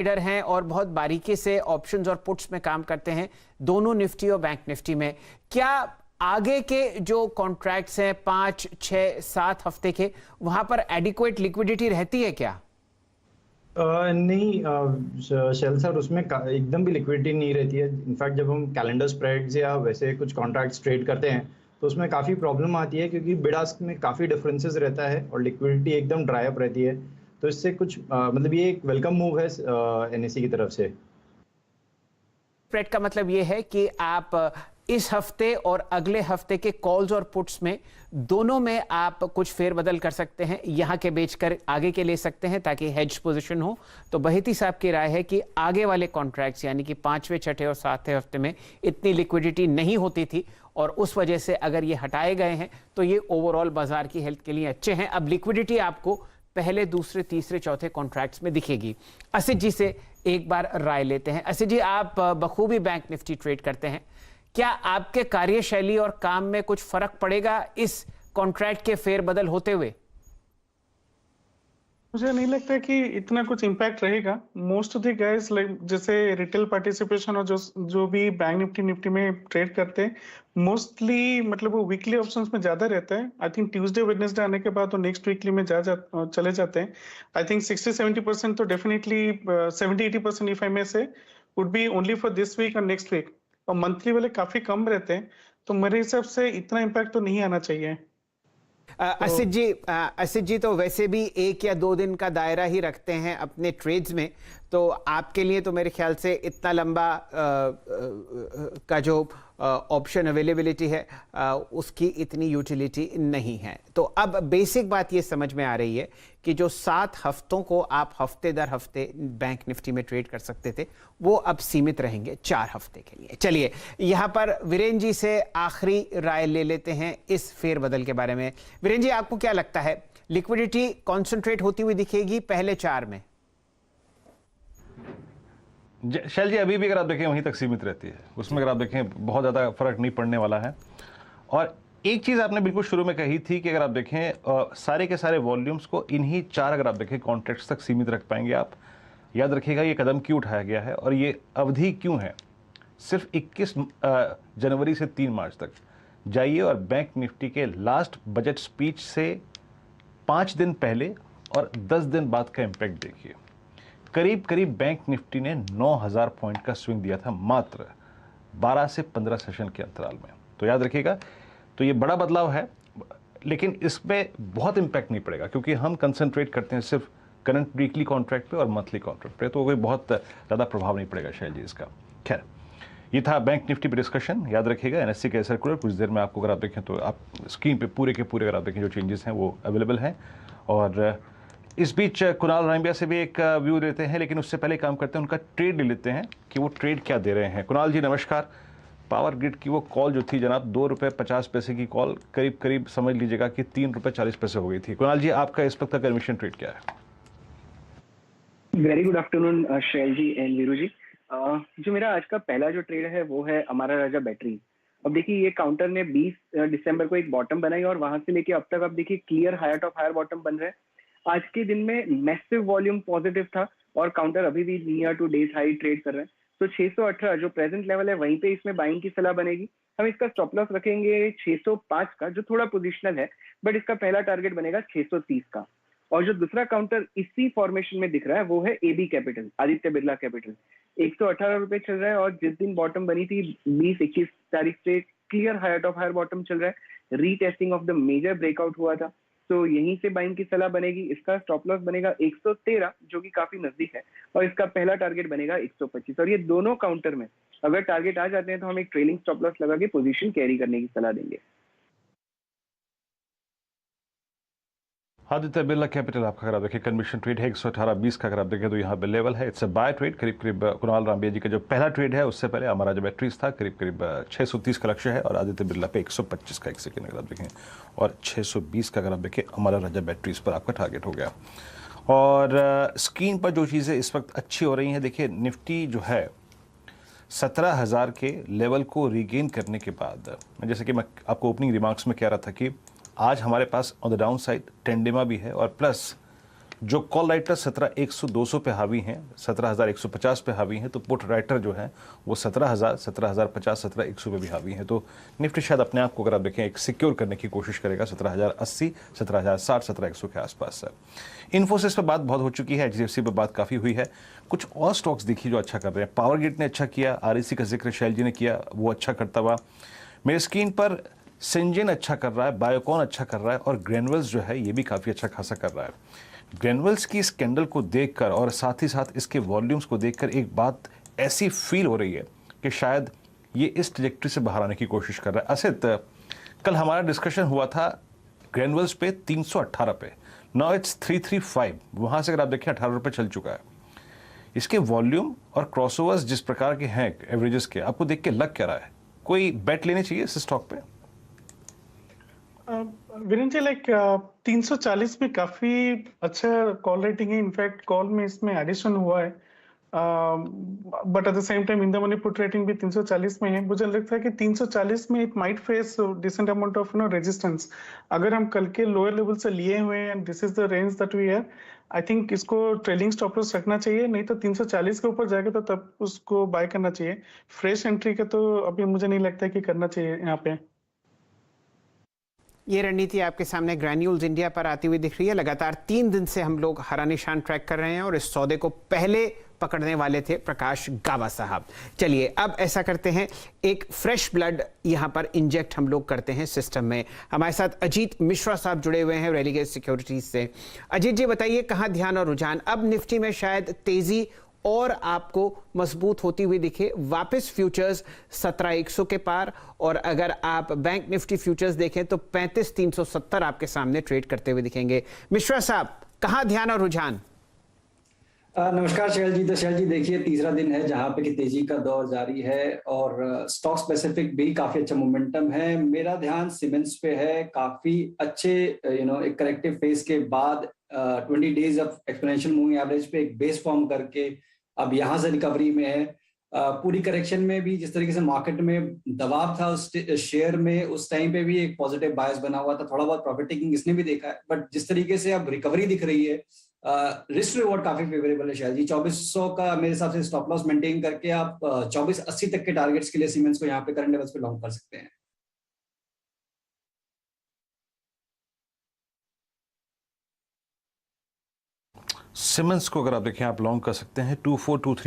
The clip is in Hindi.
ट्रेडर हैं और बहुत बारीकी से ऑप्शंस और पुट्स में काम करते हैं, दोनों निफ्टी और बैंक निफ्टी में। क्या आगे के जो कॉन्ट्रैक्ट्स हैं 5, 6, 7 हफ्ते के, वहां पर एडिक्वेट लिक्विडिटी रहती है क्या? नहीं शेल सर, उसमें एकदम भी लिक्विडिटी नहीं रहती है। इनफैक्ट जब हम कैलेंडर स्प्रेड्स या वैसे कुछ कॉन्ट्रैक्ट्स ट्रेड करते हैं तो उसमें काफ़ी प्रॉब्लम आती है, क्योंकि बिड आस्क में काफ़ी डिफरेंसेस रहता है और लिक्विडिटी एकदम ड्राई अप रहती है। तो इससे कुछ मतलब ये एक वेलकम मूव है एनएसई की तरफ से। स्प्रेड का मतलब यह है कि आप इस हफ्ते और अगले हफ्ते के कॉल्स और पुट्स में दोनों में आप कुछ फेरबदल कर सकते हैं, यहां के बेचकर आगे के ले सकते हैं ताकि हेज पोजीशन हो। तो बहिती साहब की राय है कि आगे वाले कॉन्ट्रैक्ट्स यानी कि 5वें, 6ठे और 7वें हफ्ते में इतनी लिक्विडिटी नहीं होती थी और उस वजह से अगर ये हटाए गए हैं तो ये ओवरऑल बाजार की हेल्थ के लिए अच्छे हैं। अब लिक्विडिटी आपको पहले, दूसरे, तीसरे, चौथे कॉन्ट्रैक्ट्स में दिखेगी। असित जी से एक बार राय लेते हैं। असित जी, आप बखूबी बैंक निफ्टी ट्रेड करते हैं, क्या आपके कार्यशैली और काम में कुछ फर्क पड़ेगा इस कॉन्ट्रैक्ट के फेरबदल होते हुए? मुझे नहीं लगता कि इतना कुछ इम्पैक्ट रहेगा। Most of the guys like जैसे रिटेल पार्टिसिपेशन और जो भी बैंक निफ्टी में ट्रेड करते हैं, मोस्टली मतलब वो वीकली ऑप्शंस में ज्यादा रहता है। आई थिंक ट्यूसडे वेडनेसडे आने के बाद तो नेक्स्ट वीकली में चले जाते हैं। आई थिंक 60-70% तो definitely 70-80% if I may say would be only for this week और नेक्स्ट वीक, और मंथली वाले काफी कम रहते हैं। तो मेरे हिसाब से इतना इम्पैक्ट तो नहीं आना चाहिए। असित जी तो वैसे भी 1 या 2 दिन का दायरा ही रखते हैं अपने ट्रेड्स में, तो आपके लिए तो मेरे ख्याल से इतना लंबा का जो ऑप्शन अवेलेबिलिटी है उसकी इतनी यूटिलिटी नहीं है। तो अब बेसिक बात ये समझ में आ रही है कि जो 7 हफ्तों को आप हफ्ते दर हफ्ते बैंक निफ्टी में ट्रेड कर सकते थे, वो अब सीमित रहेंगे 4 हफ्ते के लिए। चलिए यहाँ पर वीरेंद्र जी से आखिरी राय ले लेते हैं इस फेरबदल के बारे में। वीरेंद्र जी, आपको क्या लगता है, लिक्विडिटी कॉन्सेंट्रेट होती हुई दिखेगी पहले 4 में? शैल जी, अभी भी अगर आप देखें वहीं तक सीमित रहती है, उसमें अगर आप देखें बहुत ज़्यादा फर्क नहीं पड़ने वाला है। और एक चीज़ आपने बिल्कुल शुरू में कही थी कि अगर आप देखें सारे के सारे वॉल्यूम्स को इन्हीं 4 अगर आप देखें कॉन्ट्रैक्ट्स तक सीमित रख पाएंगे आप। याद रखिएगा ये कदम क्यों उठाया गया है और ये अवधि क्यों है। सिर्फ 21 जनवरी से 3 मार्च तक जाइए और बैंक निफ्टी के लास्ट बजट स्पीच से 5 दिन पहले और 10 दिन बाद का इम्पैक्ट देखिए। करीब करीब बैंक निफ्टी ने 9000 पॉइंट का स्विंग दिया था मात्र 12 से 15 सेशन के अंतराल में। तो याद रखिएगा, तो ये बड़ा बदलाव है, लेकिन इसमें बहुत इम्पैक्ट नहीं पड़ेगा क्योंकि हम कंसंट्रेट करते हैं सिर्फ करंट वीकली कॉन्ट्रैक्ट पे और मंथली कॉन्ट्रैक्ट पे, तो कोई बहुत ज़्यादा प्रभाव नहीं पड़ेगा शैल जी इसका। खैर, ये था बैंक निफ्टी पे डिस्कशन। याद रखिएगा एनएससी का सर्कुलर कुछ देर में आपको अगर आप देखें तो आप स्क्रीन पे पूरे के पूरे अगर आप देखें जो चेंजेस हैं वो अवेलेबल हैं। और इस बीच कुणाल रामबिया से भी एक व्यू लेते हैं, लेकिन उससे पहले काम करते हैं उनका ट्रेड ले लेते हैं कि वो ट्रेड क्या दे रहे हैं। कुणाल जी नमस्कार। पावर ग्रिड की वो कॉल जो थी जनाब, 2 रुपये 50 पैसे की कॉल करीब करीब समझ लीजिएगा कि 3 रुपये 40 पैसे हो गई थी। कुणाल जी, आपका इस वक्त का कमीशन ट्रेड क्या है? Very good afternoon Shail ji and Veeru ji. जो मेरा आज का पहला जो ट्रेड है वो है अमारा राजा बैटरी। अब देखिए ये काउंटर ने 20 दिसंबर को एक बॉटम बनाई और वहां से लेके अब तक आप देखिए clear higher top higher bottom बन रहे हैं। आज के दिन में मैसिव वॉल्यूम पॉजिटिव था और काउंटर अभी भी near two days high trade कर रहे हैं। तो 618 जो प्रेजेंट लेवल है वहीं पे इसमें बाइंग की सलाह बनेगी। हम इसका स्टॉप लॉस रखेंगे 605 का, जो थोड़ा पोजिशनल है, बट इसका पहला टारगेट बनेगा 630 का। और जो दूसरा काउंटर इसी फॉर्मेशन में दिख रहा है वो है AB capital, Aditya Birla capital. 118 रुपए चल रहा है और जिस दिन बॉटम बनी थी 20-21 तारीख से clear higher top higher bottom चल रहा है। Retesting of the major breakout हुआ था, तो यहीं से बाइंग की सलाह बनेगी। इसका स्टॉप लॉस बनेगा 113 जो कि काफी नजदीक है, और इसका पहला टारगेट बनेगा 125। और ये दोनों काउंटर में अगर टारगेट आ जाते हैं तो हम एक ट्रेलिंग स्टॉप लॉस लगा के पोजीशन कैरी करने की सलाह देंगे। आदित्य बिरला कैपिटल आपका अगर आप देखें कन्विक्शन ट्रेड है 118.20 का, अगर आप देखें तो यहाँ पे लेवल है, इट्स अ बाय ट्रेड। करीब करीब कुणाल रामबिया जी का जो पहला ट्रेड है उससे पहले हमारा जो बैटरीज था करीब करीब 630 का लक्ष्य है और आदित्य बिरला पे 125 का, एक सेकेंड अगर आप देखें, और 620 का अगर आप देखें हमारा राजा बैटरीज पर आपका टारगेट हो गया। और स्क्रीन पर जो चीज़ें इस वक्त अच्छी हो रही हैं, देखिए निफ्टी जो है 17,000 के लेवल को रीगेन करने के बाद, जैसे कि मैं आपको ओपनिंग रिमार्क्स में कह रहा था कि आज हमारे पास ऑन द डाउन साइड टेंडेमा भी है और प्लस जो कॉल राइटर 17,100-200 पे हावी हैं, 17,150 पे हावी हैं, तो पुट राइटर जो है वो 17,000, 17,050, 17,100 पे भी हावी हैं। तो निफ्टी शायद अपने आप को अगर आप देखें एक सिक्योर करने की कोशिश करेगा 17,080, 17,060, 17,100 के आसपास है। इन्फोसिस पे बात बहुत हो चुकी है, HDFC पे बात काफ़ी हुई है। कुछ और स्टॉक्स देखिए जो अच्छा कर रहे हैं। पावर ग्रिड ने अच्छा किया, REC का जिक्र शैल जी ने किया, वो अच्छा करता हुआ। मेरे स्क्रीन पर सिंजेन अच्छा कर रहा है, बायोकॉन अच्छा कर रहा है और ग्रेनुअल्स जो है ये भी काफ़ी अच्छा खासा कर रहा है। ग्रेनुअल्स की इस कैंडल को देखकर और साथ ही साथ इसके वॉल्यूम्स को देखकर एक बात ऐसी फील हो रही है कि शायद ये इस ट्रैजेक्टरी से बाहर आने की कोशिश कर रहा है। असित, कल हमारा डिस्कशन हुआ था ग्रेनुअल्स पे 318 पे, नाउ इट्स 335, वहाँ से अगर आप देखें 18 रुपये चल चुका है। इसके वॉल्यूम और क्रॉसओवर्स जिस प्रकार के हैं एवरेजेस के, आपको देख के लग क्या रहा है? कोई बेट लेनी चाहिए इस स्टॉक पे? वीरेंद्र जी, लाइक 340 में काफी अच्छा कॉल रेटिंग है। इनफैक्ट कॉल में इसमें एडिशन हुआ है, but at the same time in the money put rating भी 340 में है। मुझे लगता है कि 340 में it might face decent amount of resistance. अगर हम कल के लोअर लेवल से लिए हुए हैं and this is the range that we have, I think इसको ट्रेलिंग स्टॉप लॉस रखना चाहिए, नहीं तो 340 के ऊपर जाएगा तो तब उसको बाय करना चाहिए। फ्रेश एंट्री का तो अभी मुझे नहीं लगता है कि करना चाहिए यहाँ पे। ये रणनीति आपके सामने ग्रैन्यूल्स इंडिया पर आती हुई दिख रही है। लगातार 3 दिन से हम लोग हरा निशान ट्रैक कर रहे हैं और इस सौदे को पहले पकड़ने वाले थे प्रकाश गावा साहब। चलिए अब ऐसा करते हैं, एक फ्रेश ब्लड यहां पर इंजेक्ट हम लोग करते हैं सिस्टम में। हमारे साथ अजीत मिश्रा साहब जुड़े हुए हैं रेलिगेट सिक्योरिटीज से। अजीत जी बताइए, कहां ध्यान और रुझान? अब निफ्टी में शायद तेजी और आपको मजबूत होती हुई दिखे, वापस फ्यूचर्स 17,100 के पार, और अगर आप बैंक निफ्टी फ्यूचर्स देखें तो 35,370 आपके सामने ट्रेड करते हुए दिखेंगे। मिश्रा साहब, कहां ध्यान और रुझान? नमस्कार शैल जी। तो शैल जी देखिए, तीसरा दिन है जहां पे कि तेजी का दौर जारी है और स्टॉक स्पेसिफिक भी काफी अच्छा मोमेंटम है। मेरा ध्यान सीमेंट्स पे है। काफी अच्छे एक करेक्टिव फेज के बाद 20 days of exponential moving average पे एक बेस फॉर्म करके अब यहां से रिकवरी में है। पूरी करेक्शन में भी जिस तरीके से मार्केट में दबाव था उस शेयर में, उस टाइम पे भी एक पॉजिटिव बायस बना हुआ था, थोड़ा बहुत प्रॉफिट टेकिंग इसने भी देखा है। बट जिस तरीके से अब रिकवरी दिख रही है, रिस्क रिवॉर्ड काफी फेवरेबल है शायद जी। 2400 का मेरे हिसाब से स्टॉप लॉस मेंटेन करके आप 2480 तक के टारगेट्स के लिए सीमेंट्स को यहाँ पे करंट लेवल्स पे लॉन्ग कर सकते हैं। सिमेंस को अगर आप देखें आप लॉन्ग कर सकते हैं 2423